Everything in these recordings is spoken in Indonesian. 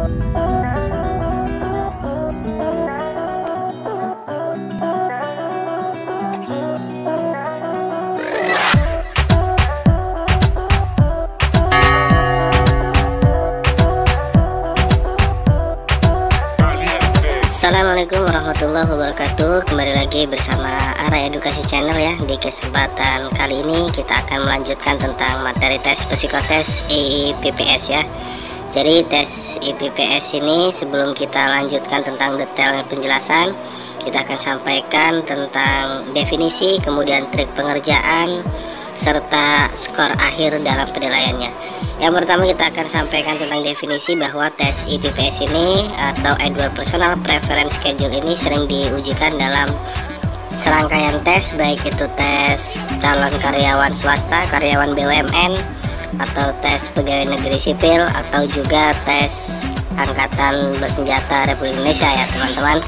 Assalamualaikum warahmatullahi wabarakatuh. Kembali lagi bersama Arah Edukasi Channel ya. Di kesempatan kali ini kita akan melanjutkan tentang materi tes psikotes IPPS ya. Jadi tes IPPS ini sebelum kita lanjutkan tentang detail penjelasan, kita akan sampaikan tentang definisi, kemudian trik pengerjaan, serta skor akhir dalam penilaiannya. Yang pertama kita akan sampaikan tentang definisi bahwa tes IPPS ini atau Edward Personal Preference Schedule ini sering diujikan dalam serangkaian tes, baik itu tes calon karyawan swasta, karyawan BUMN, atau tes pegawai negeri sipil, atau juga tes angkatan bersenjata Republik Indonesia ya teman-teman.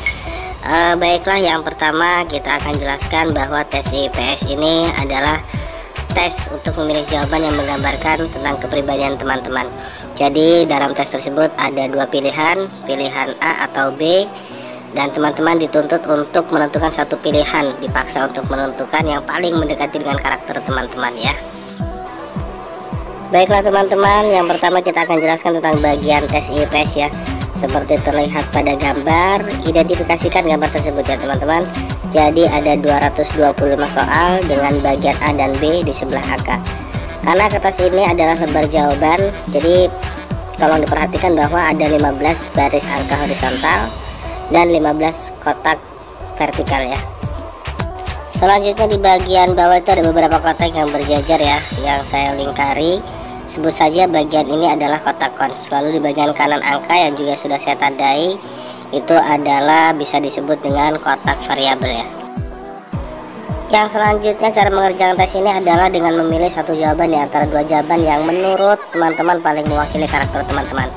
Baiklah, yang pertama kita akan jelaskan bahwa tes IPPS ini adalah tes untuk memilih jawaban yang menggambarkan tentang kepribadian teman-teman. Jadi dalam tes tersebut ada dua pilihan, pilihan A atau B, dan teman-teman dituntut untuk menentukan satu pilihan, dipaksa untuk menentukan yang paling mendekati dengan karakter teman-teman ya. Baiklah teman-teman, yang pertama kita akan jelaskan tentang bagian tes IPPS ya. Seperti terlihat pada gambar, identifikasikan gambar tersebut ya teman-teman. Jadi ada 225 soal dengan bagian A dan B di sebelah angka. Karena kertas ini adalah lembar jawaban, jadi tolong diperhatikan bahwa ada 15 baris angka horizontal dan 15 kotak vertikal ya. Selanjutnya di bagian bawah itu ada beberapa kotak yang berjajar ya, yang saya lingkari. Sebut saja bagian ini adalah kotak cons. Lalu di bagian kanan angka yang juga sudah saya tandai, itu adalah bisa disebut dengan kotak variabel ya. Yang selanjutnya cara mengerjakan tes ini adalah dengan memilih satu jawaban di antara dua jawaban yang menurut teman-teman paling mewakili karakter teman-teman.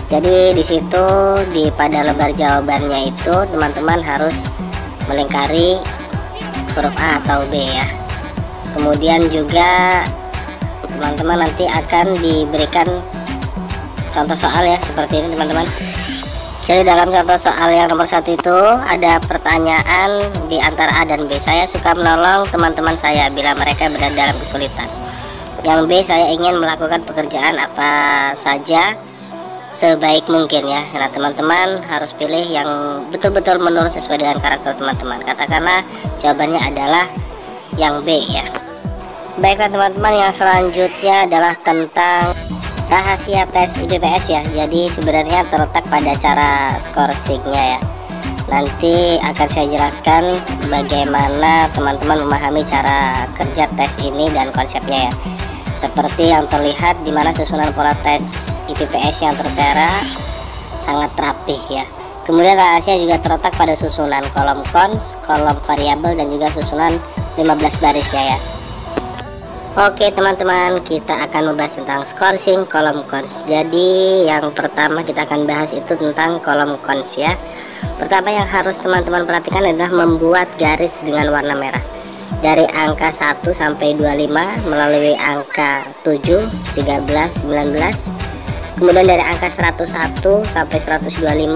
Jadi di situ pada lembar jawabannya itu teman-teman harus melingkari huruf A atau B ya. Kemudian juga teman-teman nanti akan diberikan contoh soal ya, seperti ini teman-teman. Jadi dalam contoh soal yang nomor 1 itu ada pertanyaan di antara A dan B. Saya suka menolong teman-teman saya bila mereka berada dalam kesulitan. Yang B, saya ingin melakukan pekerjaan apa saja sebaik mungkin ya. Nah teman-teman harus pilih yang betul-betul menurut sesuai dengan karakter teman-teman. Katakanlah jawabannya adalah yang B ya. Baiklah teman-teman, yang selanjutnya adalah tentang rahasia tes IPPS ya. Jadi sebenarnya terletak pada cara scoring-nya ya. Nanti akan saya jelaskan bagaimana teman-teman memahami cara kerja tes ini dan konsepnya ya. Seperti yang terlihat di mana susunan pola tes IPPS yang tertera sangat rapih ya. Kemudian rahasia juga terletak pada susunan kolom cons, kolom variabel, dan juga susunan 15 barisnya ya. Oke teman-teman, kita akan membahas tentang scoring kolom cons. Jadi yang pertama kita akan bahas itu tentang kolom cons ya. Pertama yang harus teman-teman perhatikan adalah membuat garis dengan warna merah dari angka 1 sampai 25 melalui angka 7, 13, 19. Kemudian dari angka 101 sampai 125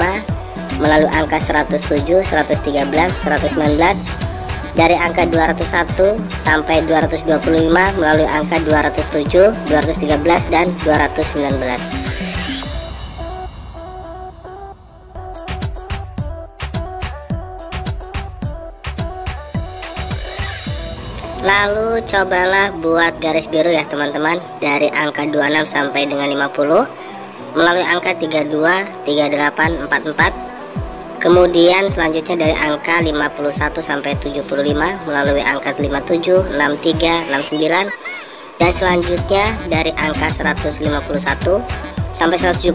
melalui angka 107, 113, 119. Dari angka 201 sampai 225 melalui angka 207, 213, dan 219. Lalu cobalah buat garis biru ya teman-teman, dari angka 26 sampai dengan 50 melalui angka 32, 38, 44. Kemudian selanjutnya dari angka 51 sampai 75 melalui angka 57, 63, 69. Dan selanjutnya dari angka 151 sampai 175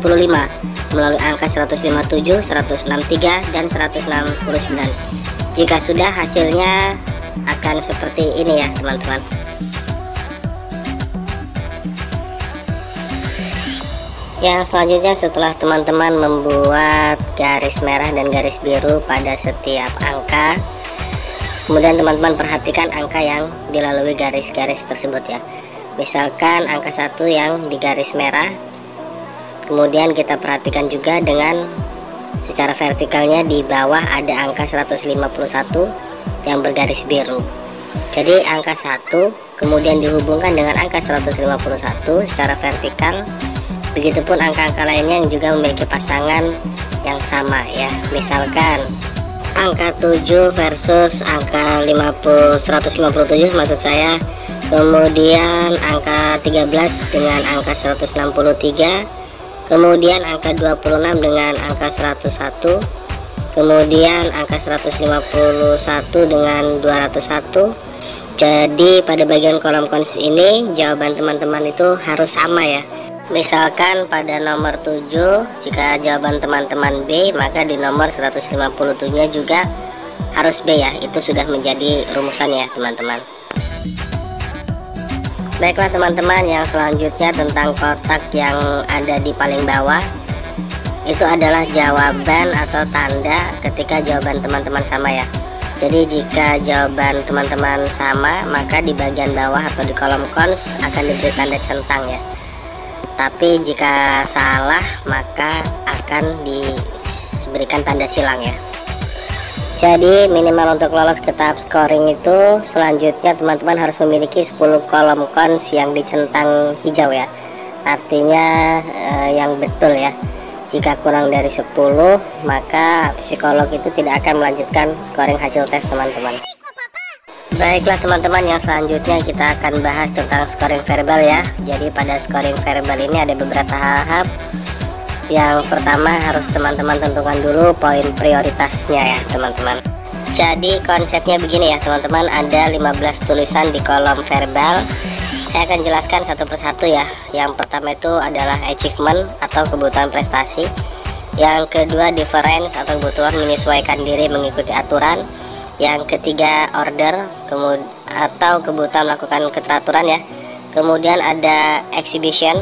melalui angka 157, 163, dan 169. Jika sudah, hasilnya akan seperti ini ya teman-teman. Yang selanjutnya, setelah teman-teman membuat garis merah dan garis biru pada setiap angka, kemudian teman-teman perhatikan angka yang dilalui garis-garis tersebut ya. Misalkan angka 1 yang di garis merah, Kemudian kita perhatikan juga dengan secara vertikalnya di bawah ada angka 151 yang bergaris biru. Jadi angka 1 kemudian dihubungkan dengan angka 151 secara vertikal. Begitupun angka-angka lainnya yang juga memiliki pasangan yang sama ya. Misalkan angka 7 versus angka 157 maksud saya. Kemudian angka 13 dengan angka 163. Kemudian angka 26 dengan angka 101, kemudian angka 151 dengan 201. Jadi pada bagian kolom cons ini jawaban teman-teman itu harus sama ya. Misalkan pada nomor 7 jika jawaban teman-teman B, maka di nomor 157-nya juga harus B ya. Itu sudah menjadi rumusan ya teman-teman. Baiklah teman-teman, yang selanjutnya tentang kotak yang ada di paling bawah, itu adalah jawaban atau tanda ketika jawaban teman-teman sama ya. Jadi jika jawaban teman-teman sama, maka di bagian bawah atau di kolom cons akan diberi tanda centang ya. Tapi jika salah maka akan diberikan tanda silang ya. Jadi minimal untuk lolos ke tahap scoring itu selanjutnya teman-teman harus memiliki 10 kolom cons yang dicentang hijau ya. Artinya yang betul ya. Jika kurang dari 10 maka psikolog itu tidak akan melanjutkan scoring hasil tes teman-teman. Baiklah teman-teman, yang selanjutnya kita akan bahas tentang scoring verbal ya. Jadi pada scoring verbal ini ada beberapa tahap. Yang pertama harus teman-teman tentukan dulu poin prioritasnya ya teman-teman. Jadi konsepnya begini ya teman-teman, ada 15 tulisan di kolom verbal. Saya akan jelaskan satu persatu ya. Yang pertama itu adalah achievement atau kebutuhan prestasi. Yang kedua difference atau kebutuhan menyesuaikan diri mengikuti aturan. Yang ketiga order atau kebutuhan melakukan keteraturan ya. Kemudian ada exhibition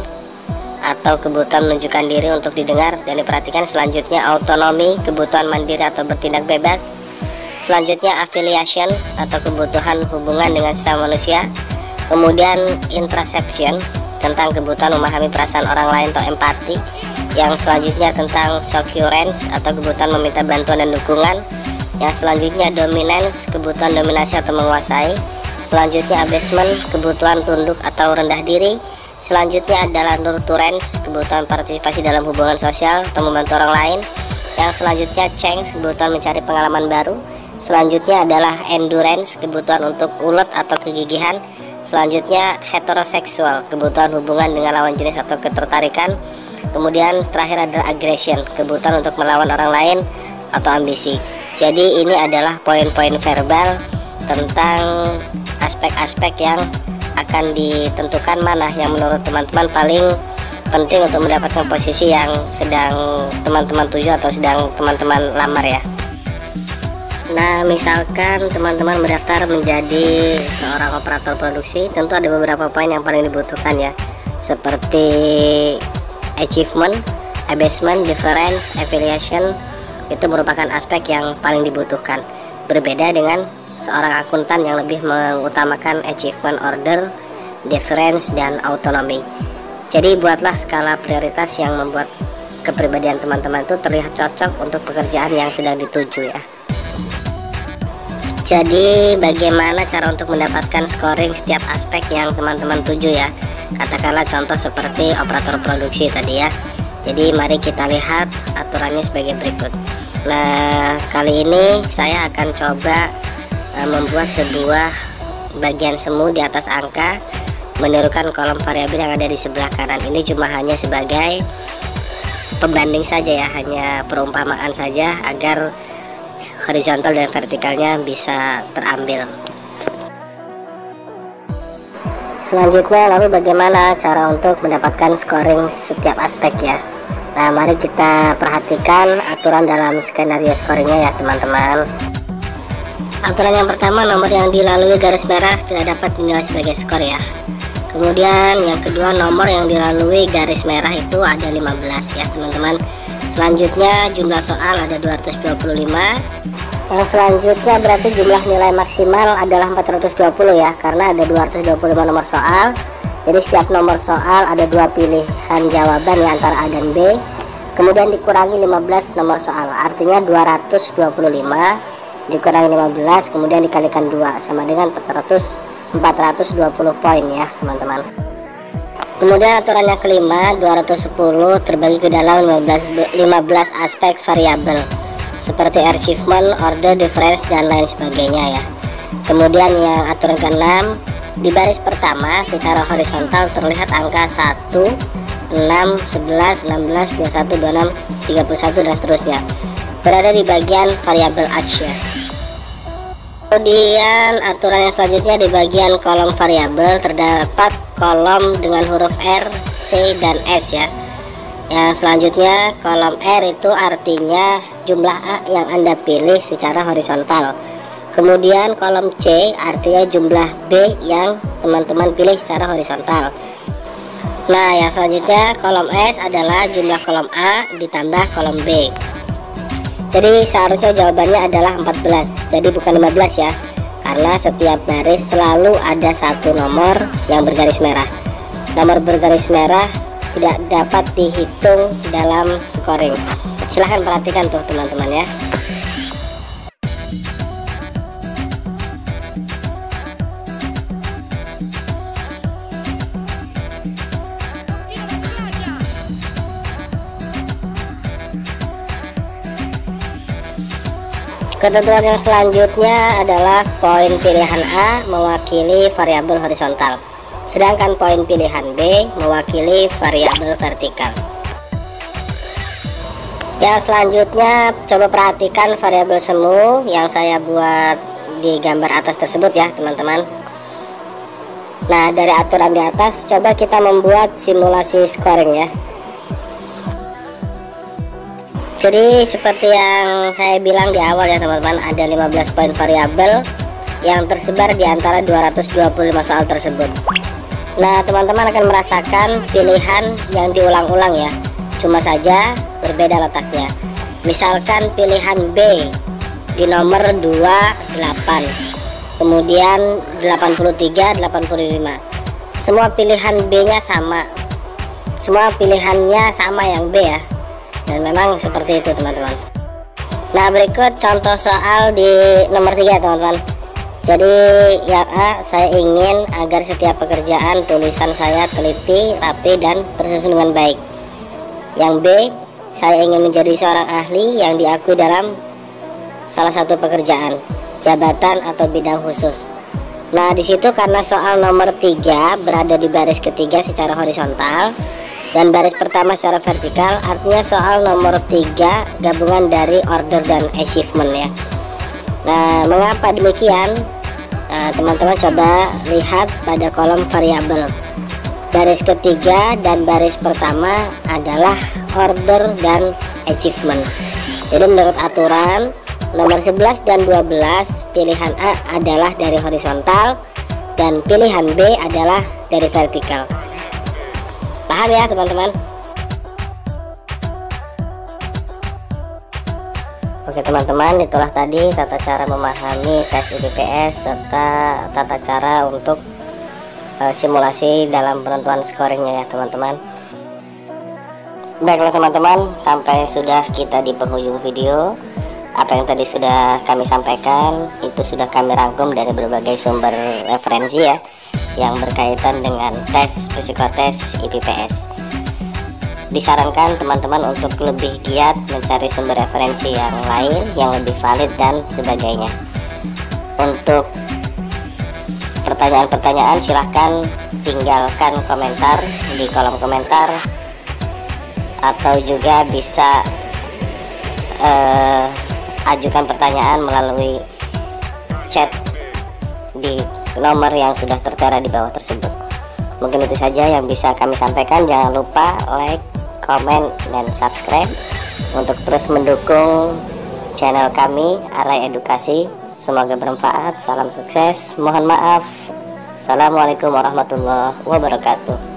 atau kebutuhan menunjukkan diri untuk didengar dan diperhatikan. Selanjutnya autonomi, kebutuhan mandiri atau bertindak bebas. Selanjutnya affiliation atau kebutuhan hubungan dengan sesama manusia. Kemudian introspection tentang kebutuhan memahami perasaan orang lain atau empati. Yang selanjutnya tentang securance atau kebutuhan meminta bantuan dan dukungan. Yang selanjutnya dominance, kebutuhan dominasi atau menguasai. Selanjutnya abasement, kebutuhan tunduk atau rendah diri. Selanjutnya adalah nurturance, kebutuhan partisipasi dalam hubungan sosial atau membantu orang lain. Yang selanjutnya change, kebutuhan mencari pengalaman baru. Selanjutnya adalah endurance, kebutuhan untuk ulet atau kegigihan. Selanjutnya heteroseksual, kebutuhan hubungan dengan lawan jenis atau ketertarikan. Kemudian terakhir adalah aggression, kebutuhan untuk melawan orang lain atau ambisi. Jadi ini adalah poin-poin verbal tentang aspek-aspek yang akan ditentukan mana yang menurut teman-teman paling penting untuk mendapatkan posisi yang sedang teman-teman tuju atau sedang teman-teman lamar ya. Nah misalkan teman-teman mendaftar menjadi seorang operator produksi, tentu ada beberapa poin yang paling dibutuhkan ya, seperti achievement, abasement, difference, affiliation. Itu merupakan aspek yang paling dibutuhkan. Berbeda dengan seorang akuntan yang lebih mengutamakan achievement, order, difference, dan autonomi. Jadi buatlah skala prioritas yang membuat kepribadian teman-teman itu terlihat cocok untuk pekerjaan yang sedang dituju ya. Jadi bagaimana cara untuk mendapatkan scoring setiap aspek yang teman-teman tuju ya. Katakanlah contoh seperti operator produksi tadi ya. Jadi mari kita lihat aturannya sebagai berikut. Nah kali ini saya akan coba membuat sebuah bagian semu di atas angka, menirukan kolom variabel yang ada di sebelah kanan. Ini cuma hanya sebagai pembanding saja ya, hanya perumpamaan saja agar horizontal dan vertikalnya bisa terambil. Selanjutnya lalu bagaimana cara untuk mendapatkan scoring setiap aspek ya. Nah mari kita perhatikan aturan dalam skenario scoringnya ya teman-teman. Aturan yang pertama, nomor yang dilalui garis merah tidak dapat dinilai sebagai skor ya. Kemudian yang kedua, nomor yang dilalui garis merah itu ada 15 ya teman-teman. Selanjutnya jumlah soal ada 225. Yang selanjutnya berarti jumlah nilai maksimal adalah 420 ya, karena ada 225 nomor soal. Jadi setiap nomor soal ada dua pilihan jawaban ya, antara A dan B. Kemudian dikurangi 15 nomor soal, artinya 225 dikurangi 15 kemudian dikalikan 2 sama dengan 420 poin ya teman-teman. Kemudian aturan yang kelima, 210 terbagi ke dalam 15 aspek variabel seperti achievement, order, difference, dan lain sebagainya ya. Kemudian yang aturan ke-6, di baris pertama secara horizontal terlihat angka 1, 6, 11, 16, 21, 26, 31 dan seterusnya berada di bagian variabel H ya. Kemudian aturan yang selanjutnya, di bagian kolom variabel terdapat kolom dengan huruf R, C, dan S ya. Yang selanjutnya kolom R itu artinya jumlah A yang Anda pilih secara horizontal. Kemudian kolom C artinya jumlah B yang teman-teman pilih secara horizontal. Nah yang selanjutnya kolom S adalah jumlah kolom A ditambah kolom B. Jadi seharusnya jawabannya adalah 14, jadi bukan 15 ya, karena setiap baris selalu ada satu nomor yang bergaris merah. Nomor bergaris merah tidak dapat dihitung dalam scoring. Silahkan perhatikan tuh teman-teman ya. Ketentuan yang selanjutnya adalah poin pilihan A mewakili variabel horizontal, sedangkan poin pilihan B mewakili variabel vertikal. Yang selanjutnya coba perhatikan variabel semu yang saya buat di gambar atas tersebut ya teman-teman. Nah dari aturan di atas coba kita membuat simulasi scoring ya. Jadi seperti yang saya bilang di awal ya teman-teman, ada 15 poin variabel yang tersebar di antara 225 soal tersebut. Nah teman-teman akan merasakan pilihan yang diulang-ulang ya, cuma saja berbeda letaknya. Misalkan pilihan B di nomor 28, kemudian 83, 85. Semua pilihan B nya sama, semua pilihannya sama yang B ya. Dan memang seperti itu teman-teman. Nah berikut contoh soal di nomor 3 teman-teman. Jadi yang A, saya ingin agar setiap pekerjaan tulisan saya teliti, rapi, dan tersusun dengan baik. Yang B, saya ingin menjadi seorang ahli yang diakui dalam salah satu pekerjaan, jabatan, atau bidang khusus. Nah disitu karena soal nomor 3 berada di baris ketiga secara horizontal dan baris pertama secara vertikal, artinya soal nomor 3 gabungan dari order dan achievement ya. Nah mengapa demikian? Teman-teman coba lihat pada kolom variabel. Baris ketiga dan baris pertama adalah order dan achievement. Jadi menurut aturan nomor 11 dan 12 pilihan A adalah dari horizontal dan pilihan B adalah dari vertikal. Paham ya teman-teman? Oke teman-teman, itulah tadi tata cara memahami tes IPPS serta tata cara untuk simulasi dalam penentuan scoringnya ya teman-teman. Baiklah teman-teman, sampai sudah kita di penghujung video. Apa yang tadi sudah kami sampaikan itu sudah kami rangkum dari berbagai sumber referensi ya, yang berkaitan dengan tes psikotes IPPS. Disarankan teman-teman untuk lebih giat mencari sumber referensi yang lain yang lebih valid dan sebagainya. Untuk pertanyaan-pertanyaan silahkan tinggalkan komentar di kolom komentar, atau juga bisa ajukan pertanyaan melalui chat di nomor yang sudah tertera di bawah tersebut. Mungkin itu saja yang bisa kami sampaikan. Jangan lupa like, komen, dan subscribe untuk terus mendukung channel kami Arai Edukasi. Semoga bermanfaat. Salam sukses. Mohon maaf. Assalamualaikum warahmatullahi wabarakatuh.